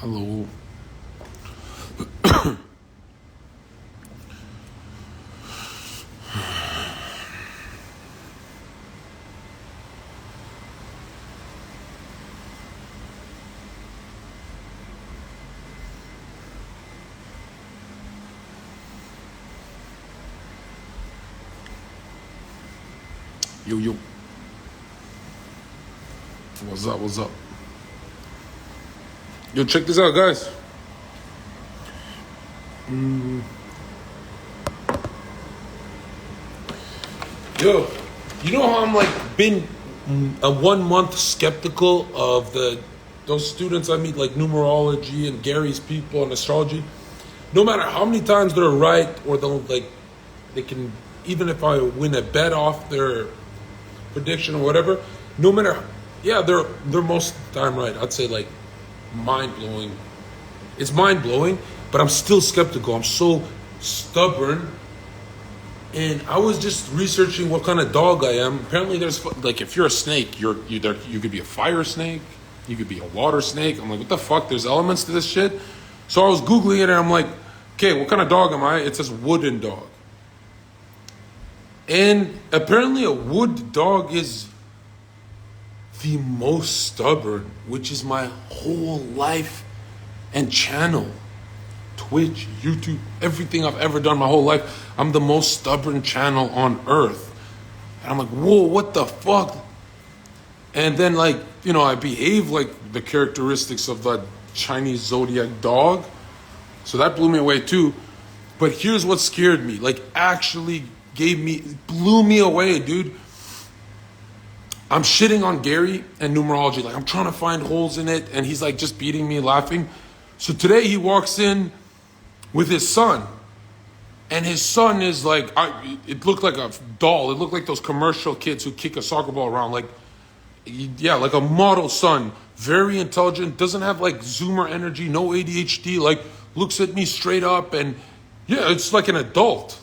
Hello. Yo, yo. What's up? What's up? Yo, check this out, guys. Yo, you know how I'm been a 1 month skeptical of those students I meet, like numerology and Gary's people and astrology. No matter how many times they're right or they can, even if I win a bet off their prediction or whatever, no matter, yeah, they're most of the time right. I'd say mind blowing. It's mind blowing, but I'm still skeptical. I'm so stubborn. And I was just researching what kind of dog I am. Apparently there's, if you're a snake, you could be a fire snake, you could be a water snake. I'm like, what the fuck? There's elements to this shit. So I was Googling it and I'm like, okay, what kind of dog am I? It says wooden dog. And apparently a wood dog is the most stubborn, which is my whole life and channel. Twitch, YouTube, everything I've ever done my whole life. I'm the most stubborn channel on earth. And I'm like, whoa, what the fuck? And then I behave like the characteristics of that Chinese zodiac dog. So that blew me away too. But here's what scared me, actually blew me away, dude. I'm shitting on Gary and numerology. I'm trying to find holes in it. And he's just beating me, laughing. So today he walks in with his son. And his son is it looked like a doll. It looked like those commercial kids who kick a soccer ball around. Like a model son. Very intelligent. Doesn't have Zoomer energy. No ADHD. Looks at me straight up. And yeah, it's like an adult.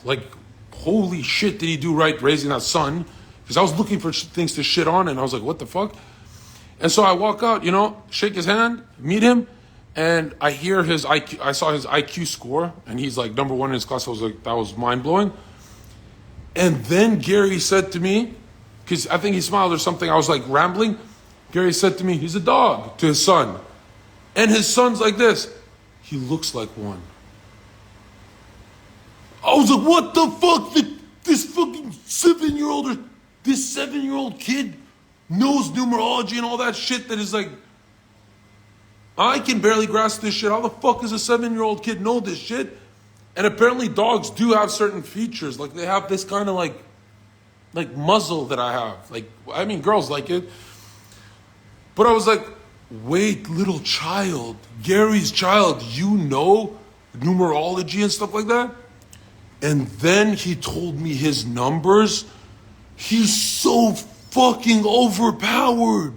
Holy shit, did he do right raising that son? Because I was looking for things to shit on. And I was like, what the fuck? And so I walk out, shake his hand, meet him. And I hear his IQ, I saw his IQ score, and he's number one in his class. I was like, that was mind blowing. And then Gary said to me, because I think he smiled or something, I was rambling. Gary said to me, he's a dog, to his son. And his son's like this. He looks like one. I was like, what the fuck? This fucking 7-year-old or this 7-year-old kid knows numerology and all that shit that is I can barely grasp this shit. How the fuck does a 7-year-old kid know this shit? And apparently dogs do have certain features. They have this kind of muzzle that I have. Girls like it. But I was like, wait, little child, Gary's child, you know numerology and stuff like that? And then he told me his numbers. He's so fucking overpowered.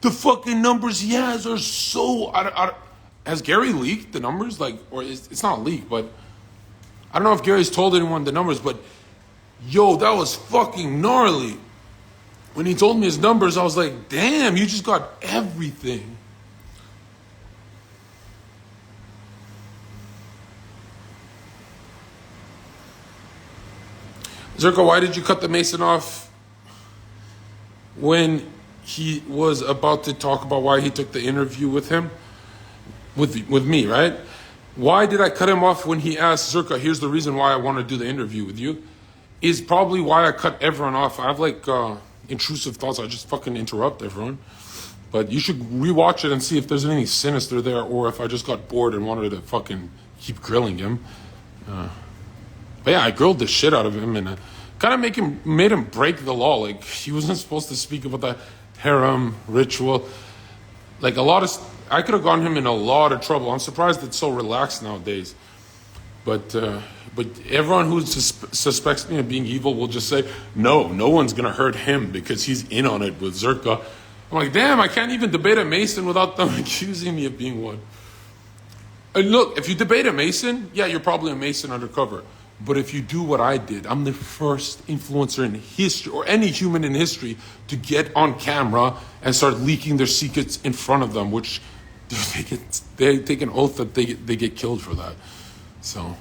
The fucking numbers he has are so... has Gary leaked the numbers? Or it's not leaked, but... I don't know if Gary's told anyone the numbers, but... Yo, that was fucking gnarly. When he told me his numbers, I was like, damn, you just got everything. Zherka, why did you cut the Mason off when he was about to talk about why he took the interview with him, with me, right? Why did I cut him off when he asked Zherka, here's the reason why I want to do the interview with you, is probably why I cut everyone off. I have intrusive thoughts. I just fucking interrupt everyone. But you should rewatch it and see if there's anything sinister there or if I just got bored and wanted to fucking keep grilling him. But yeah, I grilled the shit out of him and kind of made him break the law. He wasn't supposed to speak about the harem ritual. I could have gotten him in a lot of trouble. I'm surprised it's so relaxed nowadays. But everyone who suspects me of being evil will just say, no one's going to hurt him because he's in on it with Zherka. I'm like, damn, I can't even debate a Mason without them accusing me of being one. And look, if you debate a Mason, yeah, you're probably a Mason undercover. But if you do what I did, I'm the first influencer in history, or any human in history, to get on camera and start leaking their secrets in front of them, which they take an oath that they get killed for that. So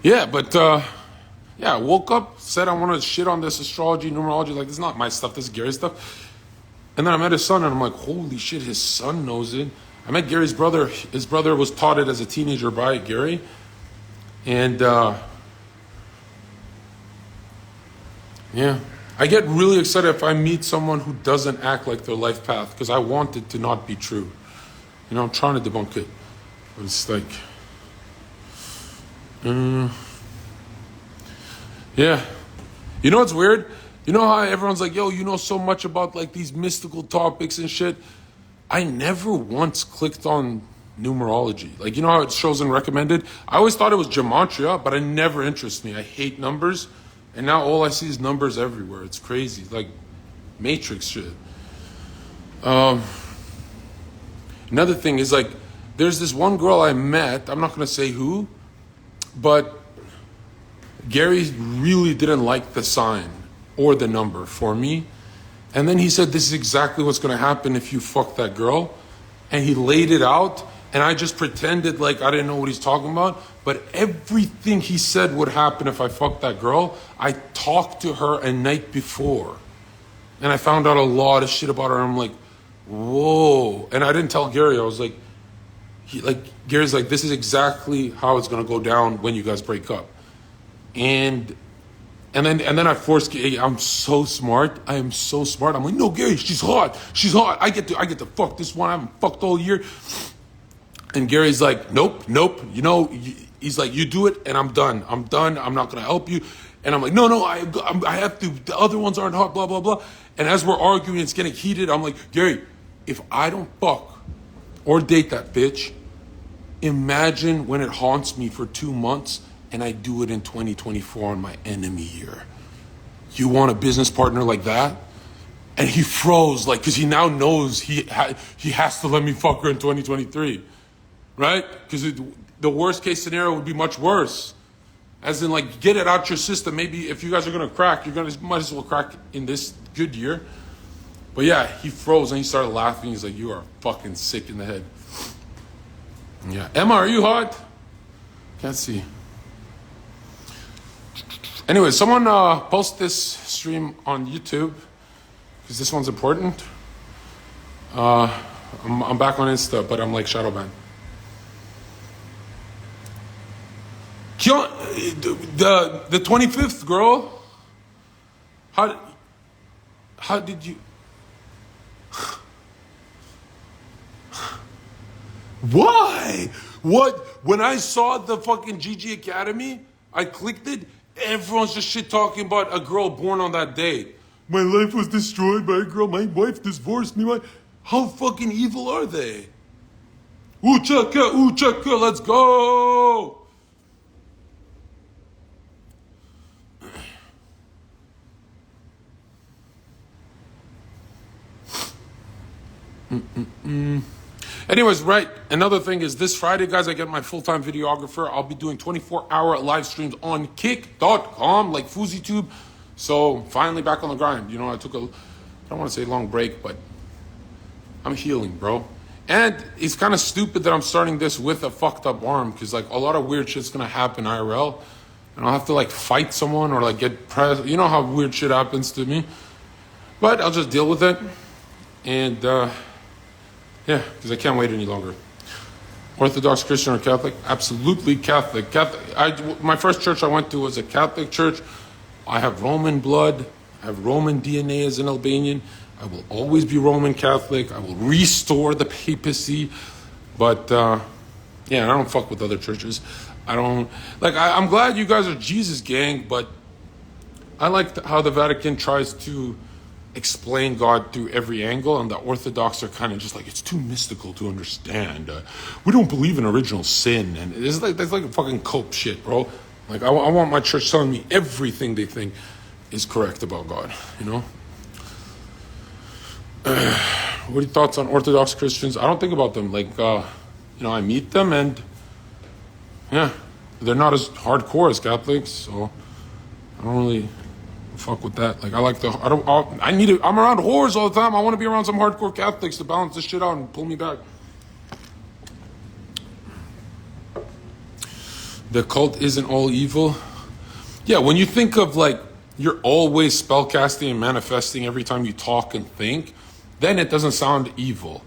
yeah, but yeah, I woke up, said I want to shit on this astrology, numerology. Like, this is not my stuff. This is Gary's stuff. And then I met his son, and I'm like, holy shit, his son knows it. I met Gary's brother. His brother was taught it as a teenager by Gary. And yeah, I get really excited if I meet someone who doesn't act like their life path, because I want it to not be true. You know, I'm trying to debunk it. But it's like, yeah. You know what's weird? You know how everyone's like, yo, you know so much about like these mystical topics and shit? I never once clicked on numerology. Like, you know how it shows in recommended? I always thought it was gematria, but it never interests me. I hate numbers. And now all I see is numbers everywhere. It's crazy. Like Matrix shit. Another thing is like, there's this one girl I met. I'm not going to say who, but Gary really didn't like the sign or the number for me. And then he said, this is exactly what's going to happen if you fuck that girl. And he laid it out. And I just pretended like I didn't know what he's talking about. But everything he said would happen if I fucked that girl. I talked to her a night before. And I found out a lot of shit about her. I'm like, whoa. And I didn't tell Gary. I was like, Gary's like, this is exactly how it's going to go down when you guys break up. And then I forced Gary. I'm so smart. I am so smart. I'm like, no, Gary, she's hot. She's hot. I get to fuck this one. I haven't fucked all year. And Gary's like, nope. You know, he's like, you do it and I'm done. I'm not going to help you. And I'm like, no, I have to. The other ones aren't hot, blah, blah, blah. And as we're arguing, it's getting heated. I'm like, Gary, if I don't fuck or date that bitch, imagine when it haunts me for 2 months and I do it in 2024 on my enemy year. You want a business partner like that? And he froze, like, because he now knows he has to let me fuck her in 2023, right? Because the worst case scenario would be much worse. As in, like, get it out your system. Maybe if you guys are going to crack, might as well crack in this good year. But yeah, he froze and he started laughing. He's like, you are fucking sick in the head. Yeah. Emma, are you hot? Can't see. Anyway, someone post this stream on YouTube, because this one's important. I'm back on Insta, but I'm like shadow banned. The 25th girl. How did you? Why? What? When I saw the fucking GG Academy, I clicked it. Everyone's just shit talking about a girl born on that day. My life was destroyed by a girl. My wife divorced me. How fucking evil are they? Ooh chaka, let's go. Anyways, right, another thing is this Friday, guys, I get my full-time videographer. I'll be doing 24-hour live streams on kick.com, like FoozyTube. So finally back on the grind. You know, I took I don't want to say long break, but I'm healing, bro. And it's kind of stupid that I'm starting this with a fucked up arm, because like a lot of weird shit's going to happen IRL. And I'll have to like fight someone or like get pressed. You know how weird shit happens to me. But I'll just deal with it. And yeah, because I can't wait any longer. Orthodox Christian or Catholic? Absolutely Catholic. My first church I went to was a Catholic church. I have Roman blood. I have Roman DNA as an Albanian. I will always be Roman Catholic. I will restore the papacy. But yeah, I don't fuck with other churches. I'm glad you guys are Jesus gang, but I like how the Vatican tries to explain God through every angle, and the Orthodox are kind of just like, it's too mystical to understand. We don't believe in original sin, and that's like a fucking cope shit, bro. Like I want my church telling me everything they think is correct about God, you know? What are your thoughts on Orthodox Christians? I don't think about them. Like, I meet them, and yeah, they're not as hardcore as Catholics, so I don't really Fuck with that. Like, I'm around whores all the time. I want to be around some hardcore Catholics to balance this shit out and pull me back. The cult isn't all evil. Yeah, when you think of like, you're always spellcasting and manifesting every time you talk and think, then it doesn't sound evil.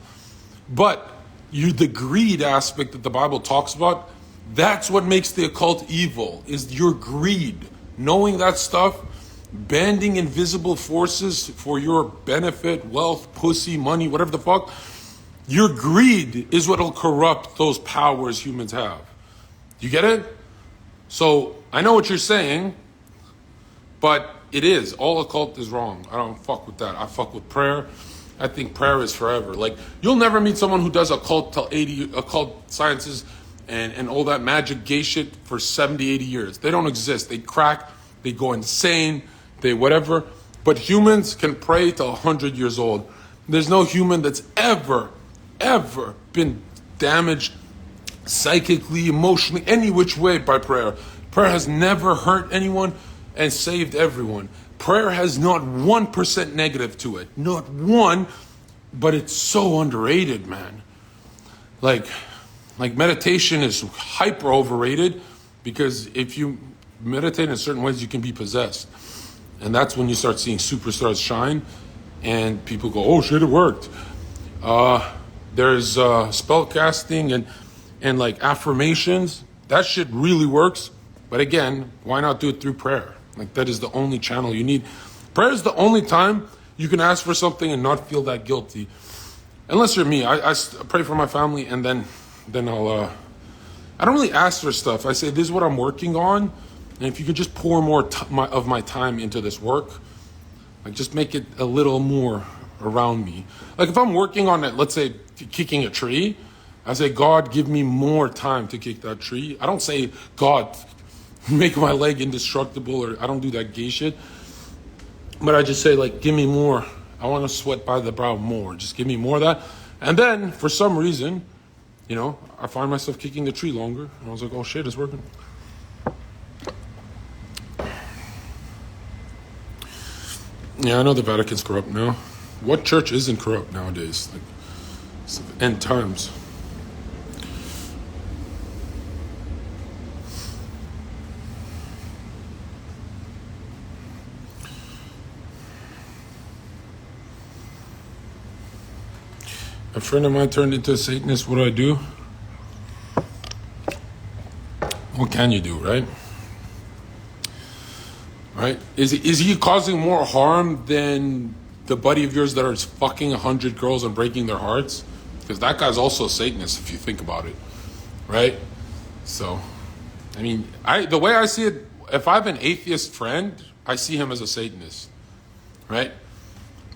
But the greed aspect that the Bible talks about, that's what makes the occult evil, is your greed. Knowing that stuff, banding invisible forces for your benefit, wealth, pussy, money, whatever the fuck. Your greed is what will corrupt those powers humans have. You get it? So I know what you're saying, but it is. All occult is wrong. I don't fuck with that. I fuck with prayer. I think prayer is forever. Like, you'll never meet someone who does occult sciences and all that magic gay shit for 70, 80 years. They don't exist. They crack, they go insane, they whatever. But humans can pray till 100 years old. There's no human that's ever been damaged psychically, emotionally, any which way by prayer. Prayer has never hurt anyone and saved everyone. Prayer has not 1% negative to it. Not one, but it's so underrated, man. Like meditation is hyper overrated, because if you meditate in certain ways, you can be possessed. And that's when you start seeing superstars shine and people go, oh shit, it worked. There's spell casting and like affirmations. That shit really works. But again, why not do it through prayer? Like, that is the only channel you need. Prayer is the only time you can ask for something and not feel that guilty. Unless you're me. I pray for my family, and then I'll, I don't really ask for stuff. I say, this is what I'm working on. And if you could just pour more of my time into this work, like, just make it a little more around me. Like, if I'm working on it, let's say kicking a tree, I say, God, give me more time to kick that tree. I don't say, God, make my leg indestructible, or I don't do that gay shit. But I just say, like, give me more. I want to sweat by the brow more. Just give me more of that. And then, for some reason, you know, I find myself kicking the tree longer. And I was like, oh shit, it's working. Yeah, I know the Vatican's corrupt now. What church isn't corrupt nowadays? Like, it's end times. A friend of mine turned into a Satanist. What do I do? What can you do, right? Right? Is he causing more harm than the buddy of yours that are fucking 100 girls and breaking their hearts? Because that guy's also a Satanist, if you think about it, right? So, I mean, the way I see it, if I have an atheist friend, I see him as a Satanist, right?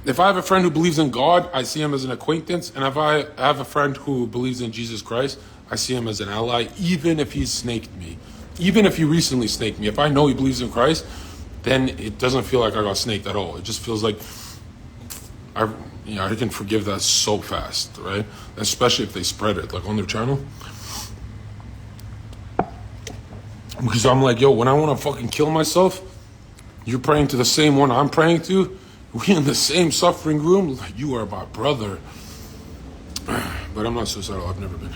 If I have a friend who believes in God, I see him as an acquaintance. And if I have a friend who believes in Jesus Christ, I see him as an ally, even if he's snaked me. Even if he recently snaked me. If I know he believes in Christ, then it doesn't feel like I got snaked at all. It just feels like I can forgive that so fast, right? Especially if they spread it, like on their channel. Because I'm like, yo, when I want to fucking kill myself, you're praying to the same one I'm praying to. We in the same suffering room. Like, you are my brother. But I'm not suicidal. I've never been.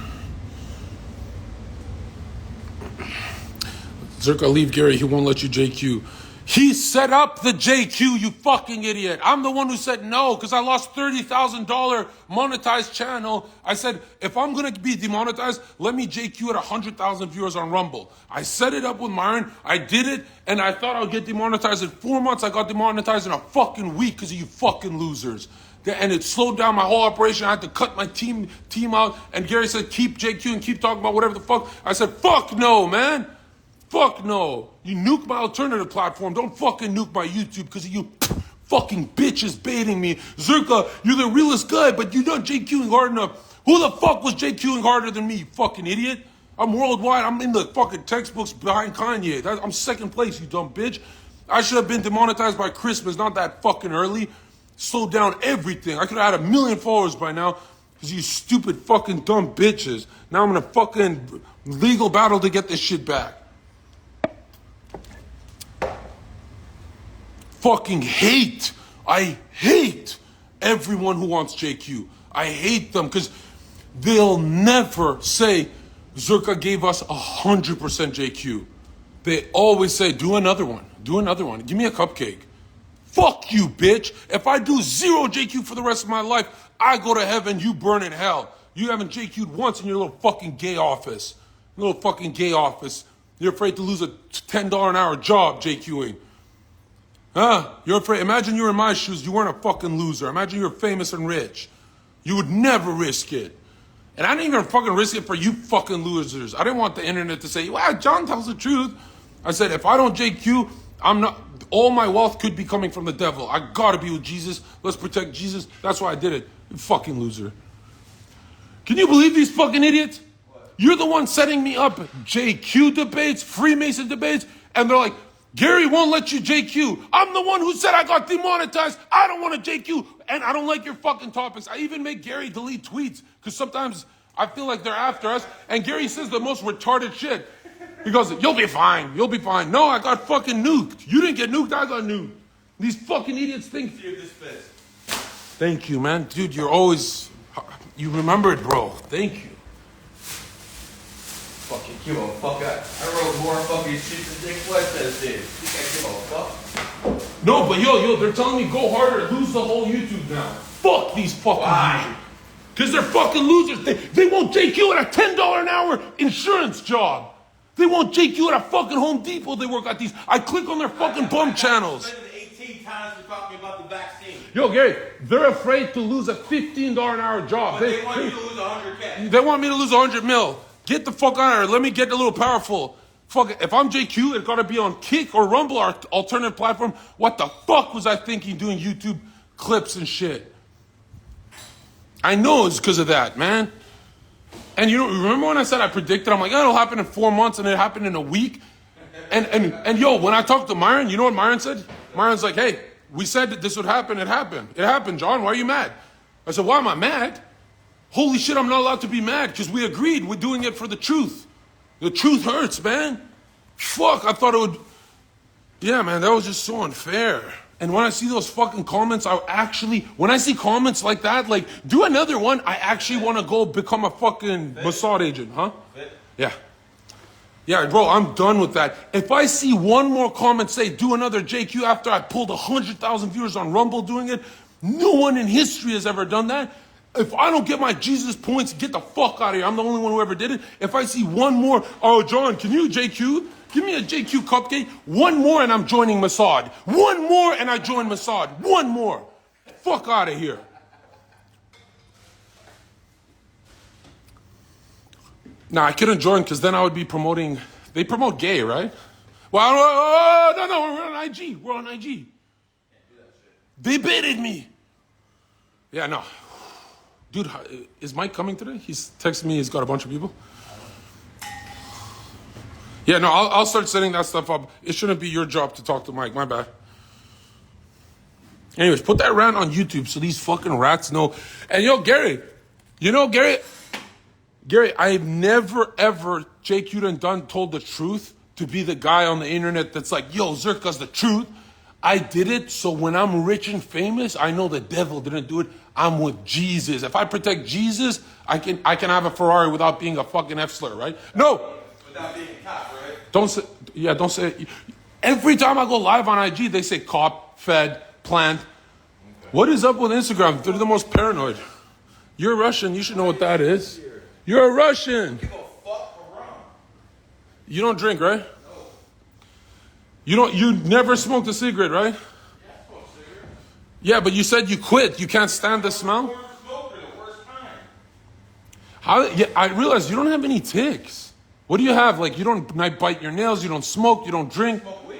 Zherka, leave Gary. He won't let you JQ. He set up the JQ, you fucking idiot. I'm the one who said no, because I lost $30,000 monetized channel. I said, if I'm going to be demonetized, let me JQ at 100,000 viewers on Rumble. I set it up with Myron. I did it, and I thought I'd get demonetized in 4 months. I got demonetized in a fucking week because of you fucking losers. And it slowed down my whole operation. I had to cut my team out. And Gary said, keep JQ and keep talking about whatever the fuck. I said, fuck no, man. Fuck no. You nuke my alternative platform. Don't fucking nuke my YouTube because of you fucking bitches baiting me. Zherka, you're the realest guy, but you're not JQing hard enough. Who the fuck was JQing harder than me, you fucking idiot? I'm worldwide. I'm in the fucking textbooks behind Kanye. I'm second place, you dumb bitch. I should have been demonetized by Christmas, not that fucking early. Slowed down everything. I could have had 1 million followers by now because you stupid fucking dumb bitches. Now I'm in a fucking legal battle to get this shit back. fucking hate. I hate everyone who wants JQ. I hate them because they'll never say Zherka gave us 100% JQ. They always say, do another one. Do another one. Give me a cupcake. Fuck you, bitch. If I do 0 JQ for the rest of my life, I go to heaven, you burn in hell. You haven't JQ'd once in your little fucking gay office. Little fucking gay office. You're afraid to lose a $10 an hour job JQing. Huh? You're afraid. Imagine you were in my shoes. You weren't a fucking loser. Imagine you're famous and rich. You would never risk it. And I didn't even fucking risk it for you fucking losers. I didn't want the internet to say, wow, Jon tells the truth. I said, if I don't JQ, I'm not, all my wealth could be coming from the devil. I gotta be with Jesus. Let's protect Jesus. That's why I did it. You fucking loser. Can you believe these fucking idiots? What? You're the one setting me up JQ debates, Freemason debates, and they're like, Gary won't let you JQ. I'm the one who said I got demonetized. I don't want to JQ, and I don't like your fucking topics. I even make Gary delete tweets, because sometimes I feel like they're after us, and Gary says the most retarded shit. He goes, you'll be fine. You'll be fine. No, I got fucking nuked. You didn't get nuked. I got nuked. These fucking idiots think. Thank you, man. Dude, you're always. You remember it, bro. Thank you. Fucking give a fuck. I wrote more fucking shit than Dick West did. Think I give a fuck? No, but yo, they're telling me go harder, lose the whole YouTube now. Fuck these fucking losers. Because they're fucking losers. They won't JQ at a $10 an hour insurance job. They won't JQ at a fucking Home Depot. They work at these. I click on their fucking bum channels. 18 times they're talking about the vaccine. Yo, Gary, they're afraid to lose a $15 an hour job. But they want you to lose 100K. They want me to lose 100 mil. Get the fuck out of here. Let me get a little powerful. Fuck it. If I'm JQ, it's gotta be on Kick or Rumble, our alternative platform. What the fuck was I thinking doing YouTube clips and shit? I know it's because of that, man. And you know, remember when I said I predicted? I'm like, oh, it'll happen in 4 months, and it happened in a week. And yo, when I talked to Myron, you know what Myron said? Myron's like, hey, we said that this would happen. It happened. It happened, John. Why are you mad? I said, why am I mad? Holy shit, I'm not allowed to be mad because we agreed. We're doing it for the truth. The truth hurts, man. Fuck, I thought it would. Yeah, man, that was just so unfair. And when I see those fucking comments, when I see comments like that, like, do another one, I actually want to go become a fucking Mossad agent, huh? Yeah. Yeah, bro, I'm done with that. If I see one more comment say, do another JQ after I pulled 100,000 viewers on Rumble doing it, no one in history has ever done that. If I don't get my Jesus points, get the fuck out of here. I'm the only one who ever did it. If I see one more, oh, John, can you JQ? Give me a JQ cupcake. One more and I'm joining Mossad. One more and I join Mossad. One more. Fuck out of here. Nah, I couldn't join because then I would be promoting. They promote gay, right? Well, no, we're on IG. We're on IG. They baited me. Yeah, no. Dude, is Mike coming today? He's texting me. He's got a bunch of people. Yeah, no, I'll start setting that stuff up. It shouldn't be your job to talk to Mike. My bad. Anyways, put that rant on YouTube so these fucking rats know. And yo, Gary, I've never, ever JQ'd and told the truth to be the guy on the internet that's like, yo, Zherka's the truth. I did it so when I'm rich and famous, I know the devil didn't do it. I'm with Jesus. If I protect Jesus, I can have a Ferrari without being a fucking F-slur, right? No. Without being a cop, right? Don't say it. Every time I go live on IG, they say cop, fed, plant. What is up with Instagram? They're the most paranoid. You're Russian. You should know what that is. You're a Russian. Give a fuck around. You don't drink, right? No. You never smoked a cigarette, right? Yeah, I smoke cigarettes. Yeah, but you said you quit. You can't stand the smell? I realize you don't have any tics. What do you have? Like, you don't bite your nails, you don't smoke, you don't drink. Smoke weed?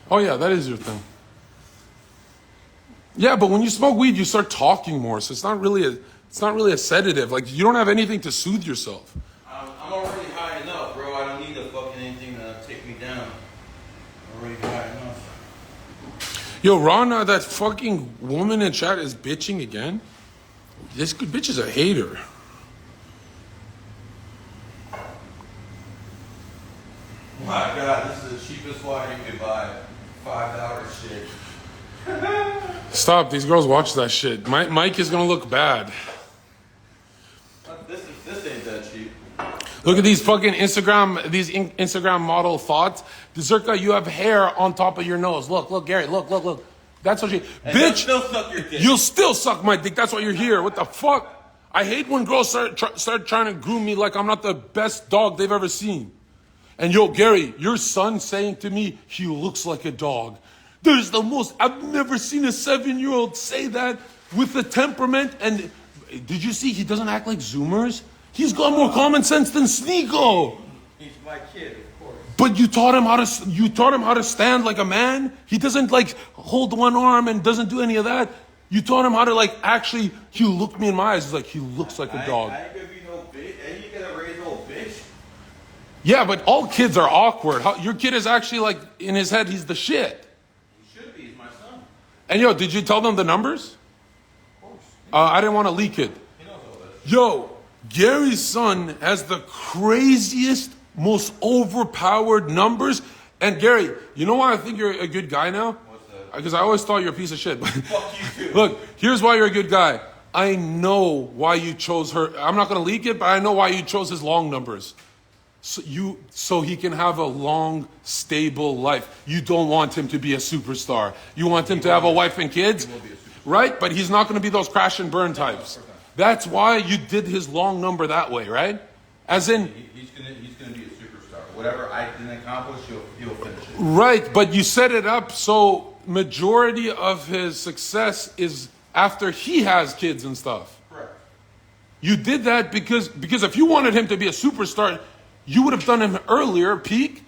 Oh yeah, that is your thing. Yeah, but when you smoke weed, you start talking more, so it's not really a sedative. Like, you don't have anything to soothe yourself. I'm already high enough, bro. I don't need a fucking anything to take me down. I'm already high enough. Yo, Ron, that fucking woman in chat is bitching again. This bitch is a hater. My God, this is the cheapest wine you could buy. $5 shit. Stop. These girls watch that shit. Mike is gonna look bad. This ain't that cheap. Look at these fucking Instagram model thoughts. Zherka, you have hair on top of your nose. Look, Gary, look. That's what you... And Bitch, you'll still suck your dick. You'll still suck my dick. That's why you're here. What the fuck? I hate when girls start trying to groom me like I'm not the best dog they've ever seen. And yo, Gary, your son saying to me, he looks like a dog. There's the most... I've never seen a 7-year-old say that with the temperament. And did you see? He doesn't act like Zoomers. He's got more common sense than Sneeko. He's my kid, of course. But you taught him how to stand like a man. He doesn't like hold one arm and doesn't do any of that. You taught him how to like actually. He looked me in my eyes. He's like, he looks like a dog. I ain't gonna be no bitch. And you gotta raise no bitch. Yeah, but all kids are awkward. Your kid is actually like in his head. He's the shit. He should be. He's my son. And yo, did you tell them the numbers? Of course. I didn't want to leak it. He knows all that. Yo, Gary's son has the craziest, most overpowered numbers. And Gary, you know why I think you're a good guy now? What's that? Because I always thought you're a piece of shit. Fuck you too. Look, here's why you're a good guy. I know why you chose her. I'm not going to leak it, but I know why you chose his long numbers. So he can have a long, stable life. You don't want him to be a superstar. You want him to have a wife and kids, right? But he's not going to be those crash and burn types. That's why you did his long number that way, right? As in... He's gonna be a superstar. Whatever I didn't accomplish, he'll finish it. Right, but you set it up so majority of his success is after he has kids and stuff. Correct. You did that because if you wanted him to be a superstar, you would have done him earlier, peak.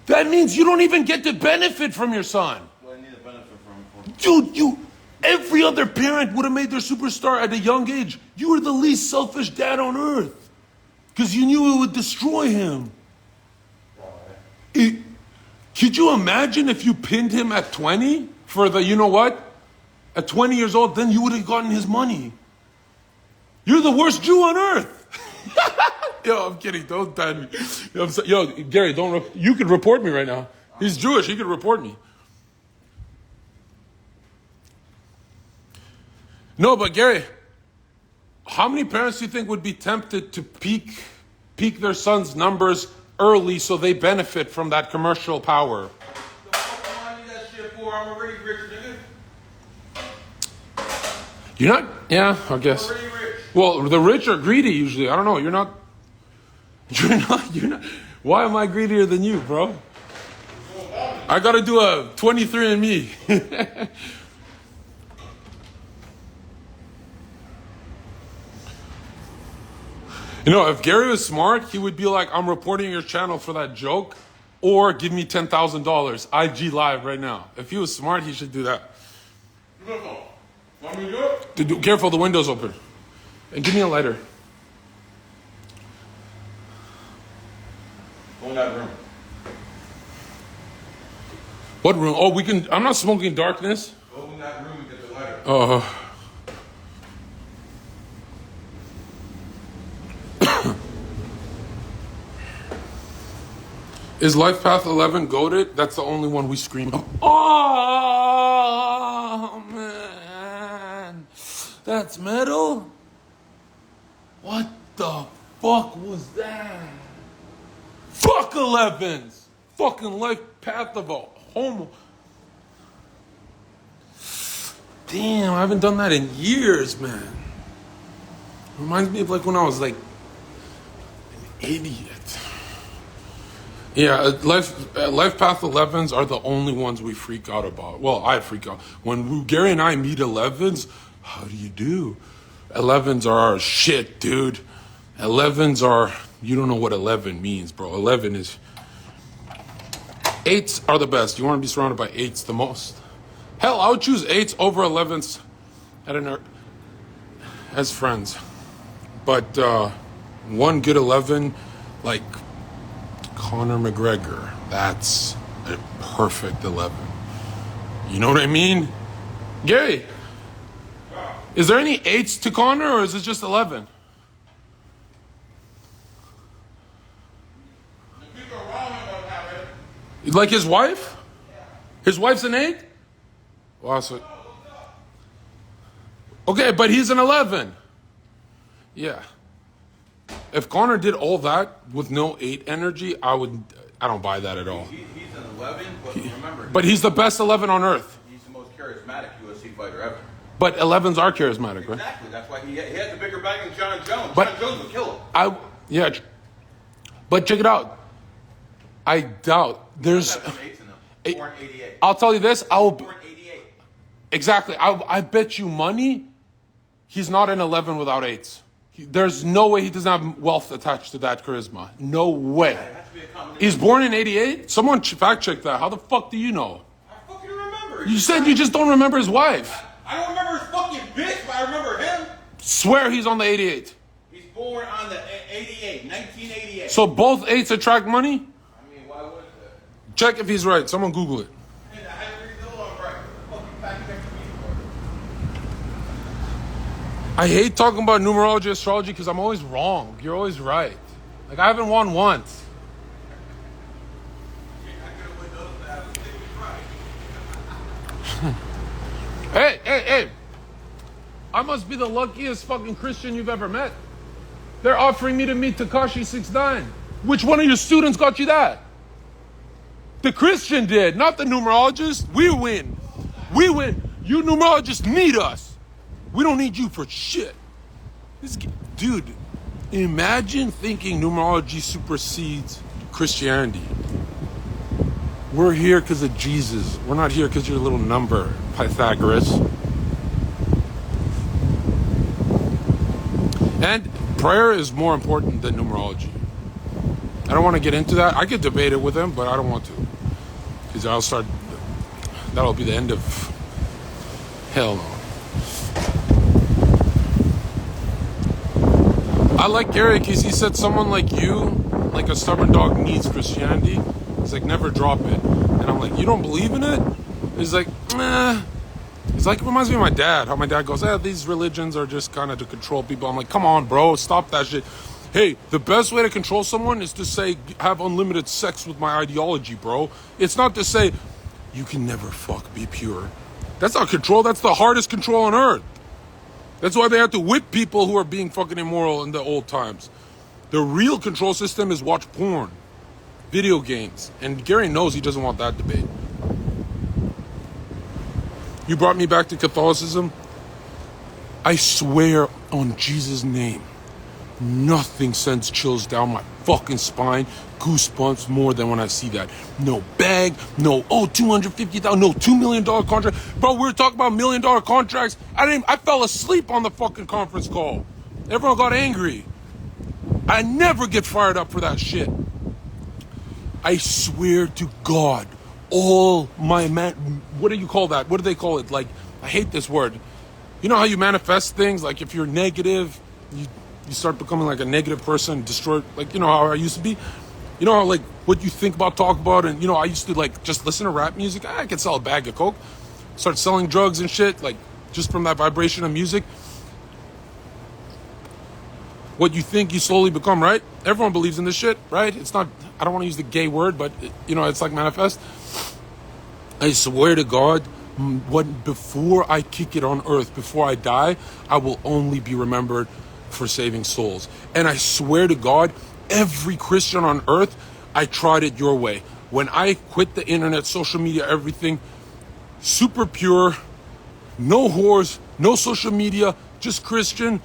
That means you don't even get to benefit from your son. Well, I need a benefit from Dude, every other parent would have made their superstar at a young age. You were the least selfish dad on earth. Because you knew it would destroy him. Could you imagine if you pinned him at 20 for the, you know what? At 20 years old, then you would have gotten his money. You're the worst Jew on earth. Yo, I'm kidding. Don't ban me. Yo, Gary, you could report me right now. He's Jewish. He could report me. No, but Gary, how many parents do you think would be tempted to peak their son's numbers early so they benefit from that commercial power? The fuck am I need that shit for? I'm already rich, nigga. You're not? Yeah, I guess. I'm already rich. Well, the rich are greedy usually. I don't know. You're not. Why am I greedier than you, bro? I got to do a 23andMe. You know, if Gary was smart, he would be like, I'm reporting your channel for that joke, or give me $10,000, IG live right now. If he was smart, he should do that. Want me to do it? Careful, the window's open. And give me a lighter. Go in that room. What room? Oh, I'm not smoking darkness. Go in that room and get the lighter. Oh. Is Life Path 11 goated? That's the only one we scream. Oh, man. That's metal? What the fuck was that? Fuck 11s. Fucking Life Path of a homo. Damn, I haven't done that in years, man. Reminds me of like when I was like an idiot. Yeah, Life Path 11s are the only ones we freak out about. Well, I freak out. When Gary and I meet 11s, how do you do? 11s are our shit, dude. 11s are, you don't know what 11 means, bro. 11 is, 8s are the best. You want to be surrounded by 8s the most. Hell, I would choose 8s over 11s as friends. But one good 11, like Conor McGregor, that's a perfect 11. You know what I mean? Gary, is there any 8s to Conor, or is it just 11? Like his wife? His wife's an 8? Wow, so... Okay, but he's an 11. Yeah. If Connor did all that with no 8 energy, I don't buy that at all. He's an 11, but remember... But he's the best 11 on earth. He's the most charismatic UFC fighter ever. But 11s are charismatic, right? Exactly. That's why he has a bigger bag than Jon Jones. Jon Jones would kill him. Yeah. But check it out. I doubt there's... Born 88. I'll tell you this. Born 88. Exactly. I bet you money he's not an 11 without 8s. There's no way he doesn't have wealth attached to that charisma. No way. Yeah, it has to be a combination. He's born in 88? Someone fact check that. How the fuck do you know? I fucking remember. You said you just don't remember his wife. I don't remember his fucking bitch, but I remember him. Swear he's on the 88. He's born on the 1988. So both 8s attract money? I mean, why would that? Check if he's right. Someone Google it. I don't know I'm right. Fucking fact check me for. I hate talking about numerology, astrology, because I'm always wrong. You're always right. Like, I haven't won once. Hey. I must be the luckiest fucking Christian you've ever met. They're offering me to meet Tekashi 6ix9ine. Which one of your students got you that? The Christian did, not the numerologist. We win. You numerologists need us. We don't need you for shit. Dude, imagine thinking numerology supersedes Christianity. We're here because of Jesus. We're not here because you're a little number, Pythagoras. And prayer is more important than numerology. I don't want to get into that. I could debate it with him, but I don't want to. Because that'll be the end of hell no. I like Gary because he said someone like you, like a stubborn dog, needs Christianity. He's like, never drop it. And I'm like, you don't believe in it? He's like, nah. He's like, it reminds me of my dad. How my dad goes, these religions are just kind of to control people. I'm like, come on, bro, stop that shit. Hey, the best way to control someone is to say, have unlimited sex with my ideology, bro. It's not to say, you can never fuck, be pure. That's not control. That's the hardest control on earth. That's why they had to whip people who are being fucking immoral in the old times. The real control system is watch porn, video games. And Gary knows he doesn't want that debate. You brought me back to Catholicism. I swear on Jesus' name, nothing sends chills down my fucking spine, goosebumps more than when I see that. No bag, no, $250,000, no $2 million contract. Bro, we were talking about $1 million contracts. I fell asleep on the fucking conference call. Everyone got angry. I never get fired up for that shit. I swear to God, all my what do you call that? What do they call it? Like, I hate this word. You know how you manifest things? Like, if you're negative, you start becoming like a negative person, destroy, like, you know how I used to be? You know how, like, what you think about, talk about, and, you know, I used to, like, just listen to rap music. I could sell a bag of Coke. Start selling drugs and shit, like, just from that vibration of music. What you think, you slowly become, right? Everyone believes in this shit, right? It's not, I don't want to use the gay word, but, you know, it's like manifest. I swear to God, before I kick it on earth, before I die, I will only be remembered for saving souls. And I swear to God, every Christian on earth, I tried it your way. When I quit the internet, social media, everything, super pure, no whores, no social media, just Christian,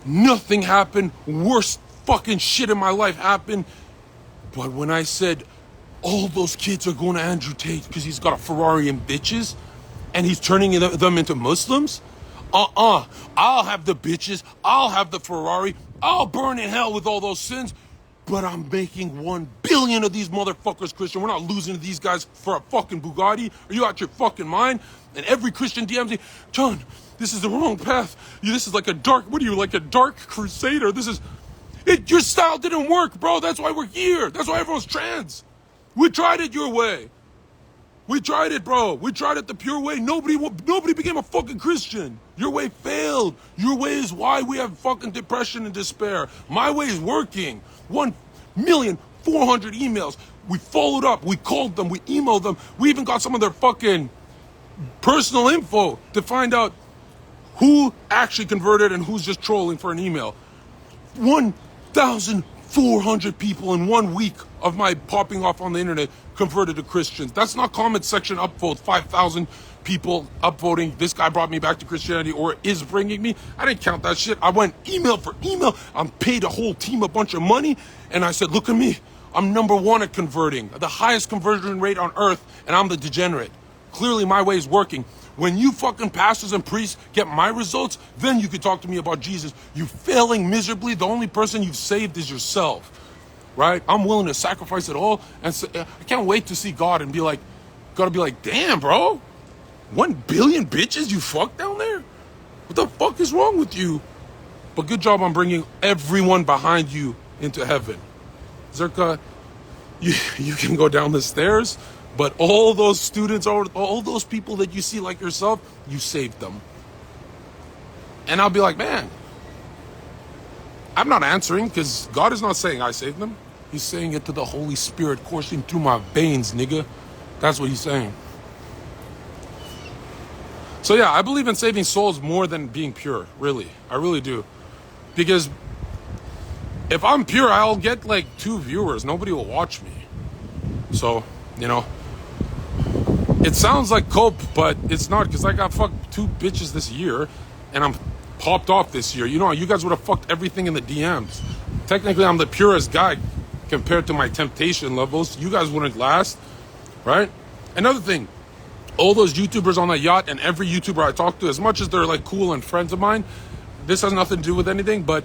nothing happened. Worst fucking shit in my life happened. But when I said, all those kids are going to Andrew Tate because he's got a Ferrari and bitches, and he's turning them into Muslims, I'll have the bitches, I'll have the Ferrari, I'll burn in hell with all those sins, but I'm making 1 billion of these motherfuckers Christian. We're not losing to these guys for a fucking Bugatti. Are you out your fucking mind? And every Christian DMs me, John, this is the wrong path. This is like a dark, what are you, like a dark crusader? Your style didn't work, bro. That's why we're here. That's why everyone's trans. We tried it your way. We tried it, bro. We tried it the pure way. Nobody became a fucking Christian. Your way failed. Your way is why we have fucking depression and despair. My way is working. 1,400,000 emails. We followed up. We called them. We emailed them. We even got some of their fucking personal info to find out who actually converted and who's just trolling for an email. 1,400 people in 1 week of my popping off on the internet converted to Christians. That's not comment section upvote. 5,000 people upvoting. This guy brought me back to Christianity or is bringing me. I didn't count that shit. I went email for email. I'm paid a whole team a bunch of money. And I said, look at me. I'm number one at converting. The highest conversion rate on earth. And I'm the degenerate. Clearly my way is working. When you fucking pastors and priests get my results, then you can talk to me about Jesus. You failing miserably, the only person you've saved is yourself, right? I'm willing to sacrifice it all. And so, I can't wait to see God and be like, gotta be like, damn, bro, 1 billion bitches you fucked down there? What the fuck is wrong with you? But good job on bringing everyone behind you into heaven. Zherka, you can go down the stairs, but all those students, all those people that you see like yourself, you saved them. And I'll be like, man, I'm not answering because God is not saying I saved them. He's saying it to the Holy Spirit coursing through my veins, nigga. That's what he's saying. So yeah, I believe in saving souls more than being pure, really. I really do. Because if I'm pure, I'll get like 2 viewers. Nobody will watch me. So, you know, it sounds like cope, but it's not, because I got fucked 2 bitches this year and I'm popped off this year. You know, you guys would have fucked everything in the DMs. Technically, I'm the purest guy compared to my temptation levels. You guys wouldn't last, right? Another thing, all those YouTubers on that yacht and every YouTuber I talk to, as much as they're like cool and friends of mine, this has nothing to do with anything, but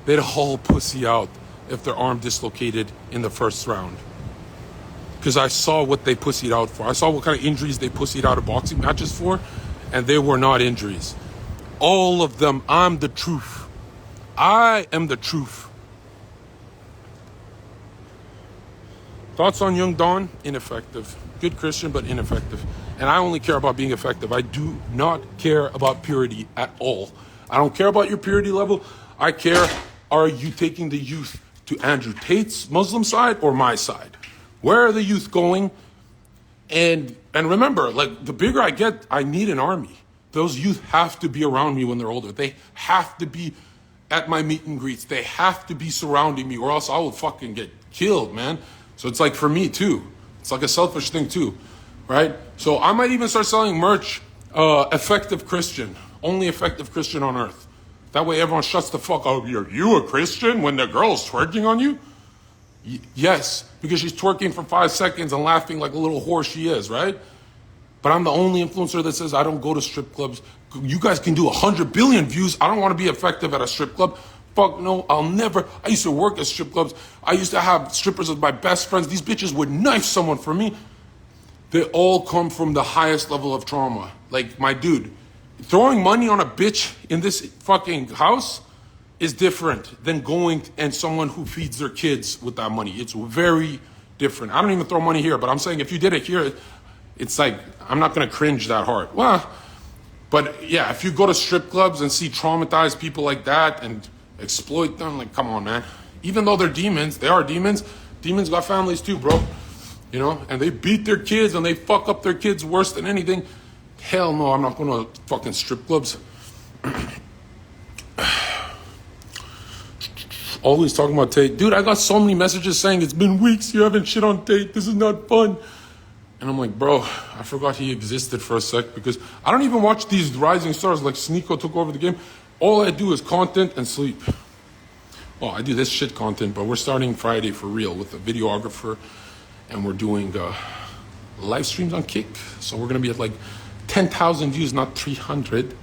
they'd all pussy out if their arm dislocated in the first round. Because I saw what they pussied out for. I saw what kind of injuries they pussied out of boxing matches for, and they were not injuries. All of them, I'm the truth. I am the truth. Thoughts on young Don? Ineffective. Good Christian, but ineffective. And I only care about being effective. I do not care about purity at all. I don't care about your purity level. I care, are you taking the youth to Andrew Tate's Muslim side or my side? Where are the youth going? And remember, like, the bigger I get, I need an army. Those youth have to be around me when they're older. They have to be at my meet and greets. They have to be surrounding me, or else I will fucking get killed, man. So it's like for me too. It's like a selfish thing too, right? So I might even start selling merch, effective Christian, only effective Christian on earth. That way everyone shuts the fuck up. Are you a Christian when the girl's twerking on you? Yes, because she's twerking for 5 seconds and laughing like a little whore she is, right? But I'm the only influencer that says I don't go to strip clubs. You guys can do 100 billion views. I don't want to be effective at a strip club. Fuck no, I'll never. I used to work at strip clubs. I used to have strippers as my best friends. These bitches would knife someone for me. They all come from the highest level of trauma. Like, my dude, throwing money on a bitch in this fucking house is different than going and someone who feeds their kids with that money. It's very different. I don't even throw money here, but I'm saying if you did it here, it's like, I'm not going to cringe that hard. Well, but yeah, if you go to strip clubs and see traumatized people like that and exploit them, like, come on, man. Even though they're demons, they are demons. Demons got families too, bro. You know, and they beat their kids and they fuck up their kids worse than anything. Hell no, I'm not going to fucking strip clubs. Always talking about Tate. Dude, I got so many messages saying it's been weeks you haven't shit on Tate. This is not fun. And I'm like, bro, I forgot he existed for a sec because I don't even watch these rising stars like Sneeko took over the game. All I do is content and sleep. Well, I do this shit content, but we're starting Friday for real with a videographer and we're doing live streams on Kick. So we're going to be at like 10,000 views, not 300.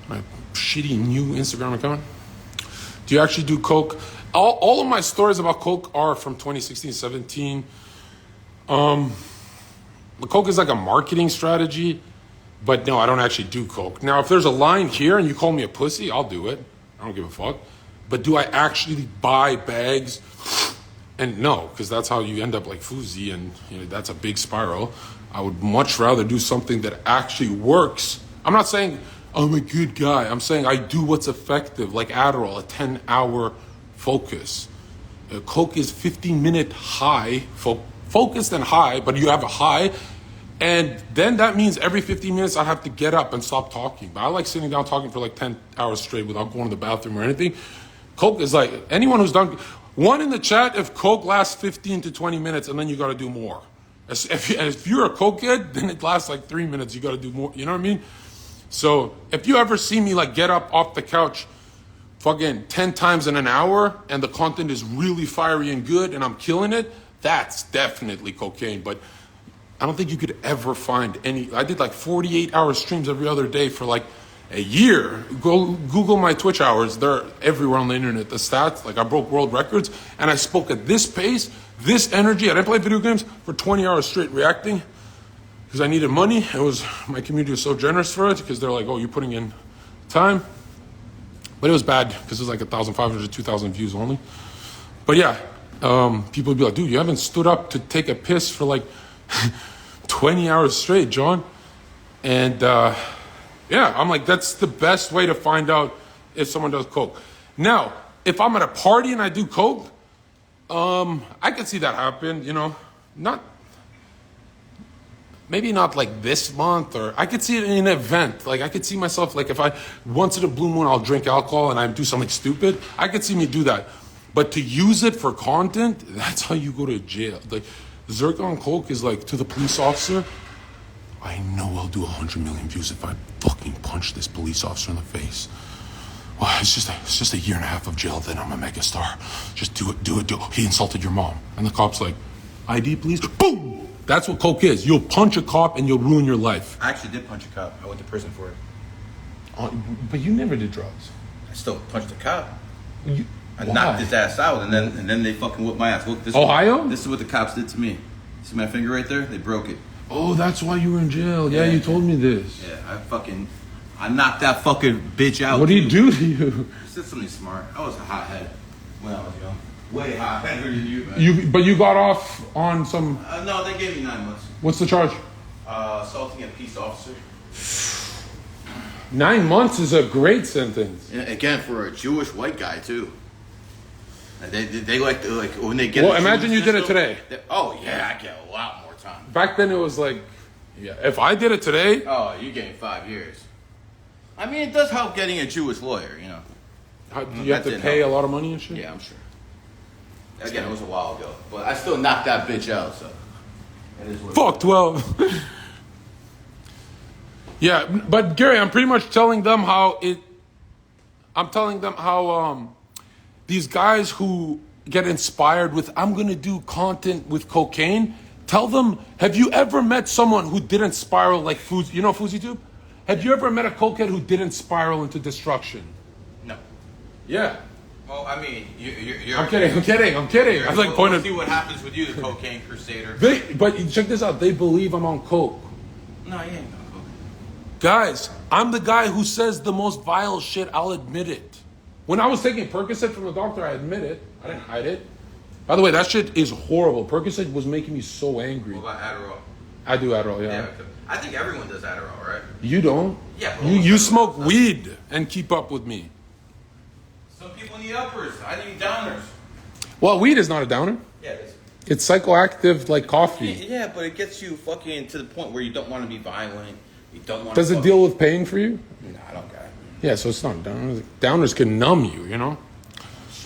My shitty new Instagram account. Do you actually do coke? All of my stories about coke are from 2016, 17. The coke is like a marketing strategy, but no, I don't actually do coke. Now, if there's a line here and you call me a pussy, I'll do it. I don't give a fuck. But do I actually buy bags? And no, because that's how you end up like Fuzi, and you know, that's a big spiral. I would much rather do something that actually works. I'm not saying I'm a good guy. I'm saying I do what's effective, like Adderall, a 10-hour focus. Coke is 15-minute high, focused and high, but you have a high. And then that means every 15 minutes I have to get up and stop talking. But I like sitting down talking for like 10 hours straight without going to the bathroom or anything. Coke is like, anyone who's done, one in the chat, if Coke lasts 15 to 20 minutes and then you got to do more. If you're a Coke kid, then it lasts like 3 minutes, you got to do more. You know what I mean? So if you ever see me like get up off the couch fucking 10 times in an hour and the content is really fiery and good and I'm killing it, that's definitely cocaine. But I don't think you could ever find any. I did like 48-hour streams every other day for like a year. Go Google my Twitch hours. They're everywhere on the internet. The stats, like I broke world records and I spoke at this pace, this energy. I didn't play video games for 20 hours straight reacting because I needed money. My community was so generous for it because they're like, oh, you're putting in time. But it was bad because it was like 1,500 to 2,000 views only. But yeah, people would be like, dude, you haven't stood up to take a piss for like 20 hours straight, John. And yeah, I'm like, that's the best way to find out if someone does coke. Now, if I'm at a party and I do coke, I could see that happen, you know, maybe not like this month, or I could see it in an event. Like I could see myself, like if I, once in a blue moon, I'll drink alcohol and I do something stupid. I could see me do that. But to use it for content, that's how you go to jail. Like Zherka on coke is like, to the police officer, I know I'll do 100 million views if I fucking punch this police officer in the face. Well, it's just a year and a half of jail, then I'm a megastar. Just do it. He insulted your mom. And the cop's like, ID please? Boom! That's what coke is. You'll punch a cop and you'll ruin your life. I actually did punch a cop. I went to prison for it. But you never did drugs. I still punched a cop. I Why? knocked his ass out, and then they fucking whooped my ass. Look, Ohio? This is what the cops did to me. See my finger right there? They broke it. Oh, that's why you were in jail. Yeah, you told me this. Yeah, I knocked that fucking bitch out. What did he do to you? I said something smart. I was a hothead when I was young. Way hotheader than you, man. But you got off on some... No, they gave me 9 months. What's the charge? Assaulting a peace officer. 9 months is a great sentence. Yeah, again, for a Jewish white guy, too. They like when they get... Well, imagine you did it today. Oh, yeah, I get a lot more time. Back then it was like... Yeah, if I did it today... Oh, you're getting 5 years. I mean, it does help getting a Jewish lawyer, you know. Do you have to pay a lot of money and shit? Yeah, I'm sure. Again, it was a while ago. But I still knocked that bitch out, so... Fuck 12. Yeah, but Gary, I'm pretty much telling them how these guys who get inspired with, I'm going to do content with cocaine, tell them, have you ever met someone who didn't spiral like Foos? You know FooseyTube? Have you ever met a cokehead who didn't spiral into destruction? No. Yeah. Well, I mean, you're... I'm kidding. I'm like We'll see what happens with you, the cocaine crusader. But check this out. They believe I'm on coke. No, you ain't on coke. Guys, I'm the guy who says the most vile shit. I'll admit it. When I was taking Percocet from the doctor, I admit it. I didn't hide it. By the way, that shit is horrible. Percocet was making me so angry. What about Adderall? I do Adderall, yeah. I think everyone does Adderall, right? You don't? Yeah. You smoke weed and keep up with me. Some people need uppers. I need downers. Well, weed is not a downer. Yeah, it is. It's psychoactive like coffee. Yeah, but it gets you fucking to the point where you don't want to be violent. You don't want. Does it deal with pain for you? No, I don't got it. Yeah, so it's not downers. Downers can numb you, you know?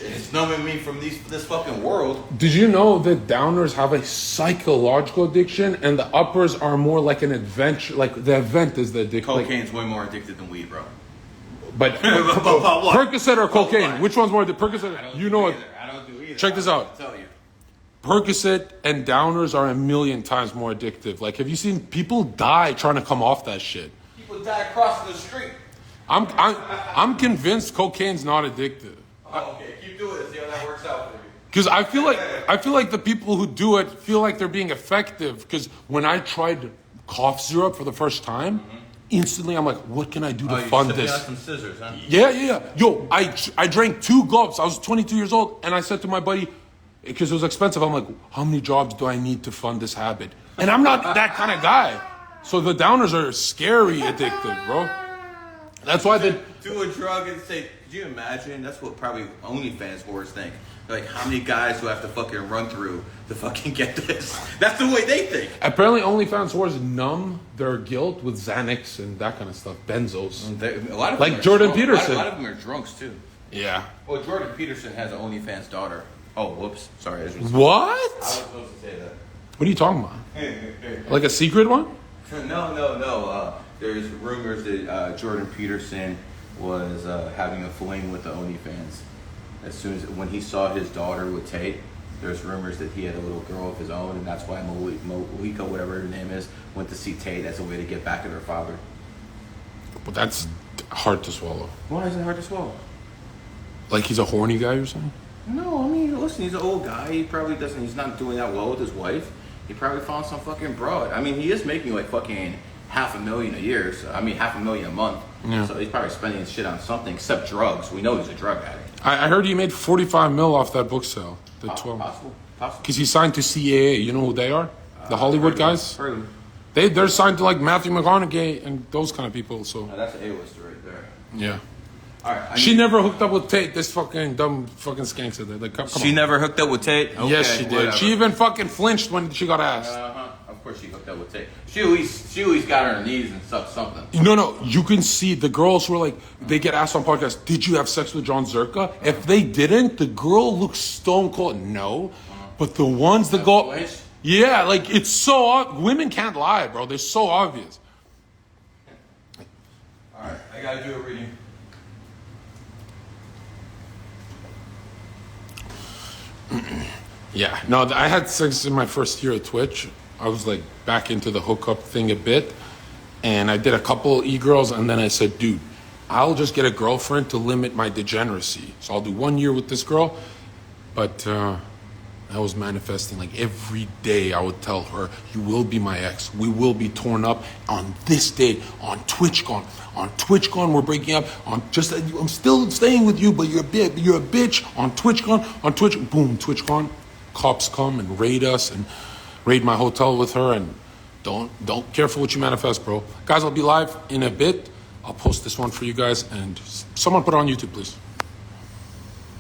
It's numbing me from this fucking world. Did you know that downers have a psychological addiction and the uppers are more like an adventure, like the event is the addiction. Cocaine's way more addicted than weed, bro. But what? Percocet or cocaine? Which one's more addictive? Percocet, you know what? I don't do either. Check this out. I'll tell you. Percocet and downers are 1,000,000 times more addictive. Like, have you seen people die trying to come off that shit? People die crossing the street. I'm convinced cocaine's not addictive. Oh, okay. Keep doing it. See how that works out for you. Because I feel like the people who do it feel like they're being effective. Because when I tried cough syrup for the first time, instantly I'm like, what can I do to fund this? You some scissors, huh? Yeah. Yo, I drank 2 gulps. I was 22 years old, and I said to my buddy, because it was expensive, I'm like, how many jobs do I need to fund this habit? And I'm not that kind of guy. So the downers are scary addictive, bro. That's why they do a drug and say, Could you imagine? That's what probably OnlyFans whores think. Like, how many guys do I have to fucking run through to fucking get this? That's the way they think. Apparently, OnlyFans whores numb their guilt with Xanax and that kind of stuff, benzos. A lot of like them are Jordan drunk. Peterson. A lot of them are drunks too. Yeah. Well, Jordan Peterson has an OnlyFans daughter. Oh, whoops. Sorry. I was What? supposed to say that. What are you talking about? Like a secret one? No. There's rumors that Jordan Peterson was having a fling with the OnlyFans. As soon as when he saw his daughter with Tate, there's rumors that he had a little girl of his own, and that's why Malika, whatever her name is, went to see Tate as a way to get back at her father. But that's hard to swallow. Why is it hard to swallow? Like he's a horny guy or something? No, I mean, listen, he's an old guy. He probably doesn't. He's not doing that well with his wife. He probably found some fucking broad. I mean, he is making like fucking $500,000 a year. So, I mean, $500,000 a month. Yeah. So he's probably spending his shit on something except drugs. We know he's a drug addict. I heard he made 45 mil off that book sale. The 12. Possible. Because he signed to CAA. You know who they are? The Hollywood guys? Heard him. They're signed to like Matthew McConaughey and those kind of people. So That's an A-lister right there. yeah. All right. She never hooked up with Tate. This fucking dumb fucking skank said that. Like, come She on. never hooked up with Tate? Okay, Yes, she did. whatever. She even fucking flinched when she got asked. Of course she hooked up with Tate. She at least got on her knees and sucked something. No. You can see the girls who are like, they get asked on podcasts, did you have sex with Jon Zherka? If they didn't, the girl looks stone cold. No. But the ones that go... Flinch? Yeah, like, it's so... Women can't lie, bro. They're so obvious. All right, I gotta do a reading. Yeah. No, I had sex in my first year at Twitch. I was, like, back into the hookup thing a bit. And I did a couple e-girls, and then I said, dude, I'll just get a girlfriend to limit my degeneracy. So I'll do 1 year with this girl. But I was manifesting, like, every day I would tell her, you will be my ex. We will be torn up on this day, on TwitchCon. On TwitchCon, we're breaking up. I'm still staying with you, but you're a bitch. On TwitchCon, on Twitch, boom, TwitchCon. Cops come and raid us and raid my hotel with her. And don't careful what you manifest, bro. Guys, I'll be live in a bit. I'll post this one for you guys, and someone put it on YouTube, please.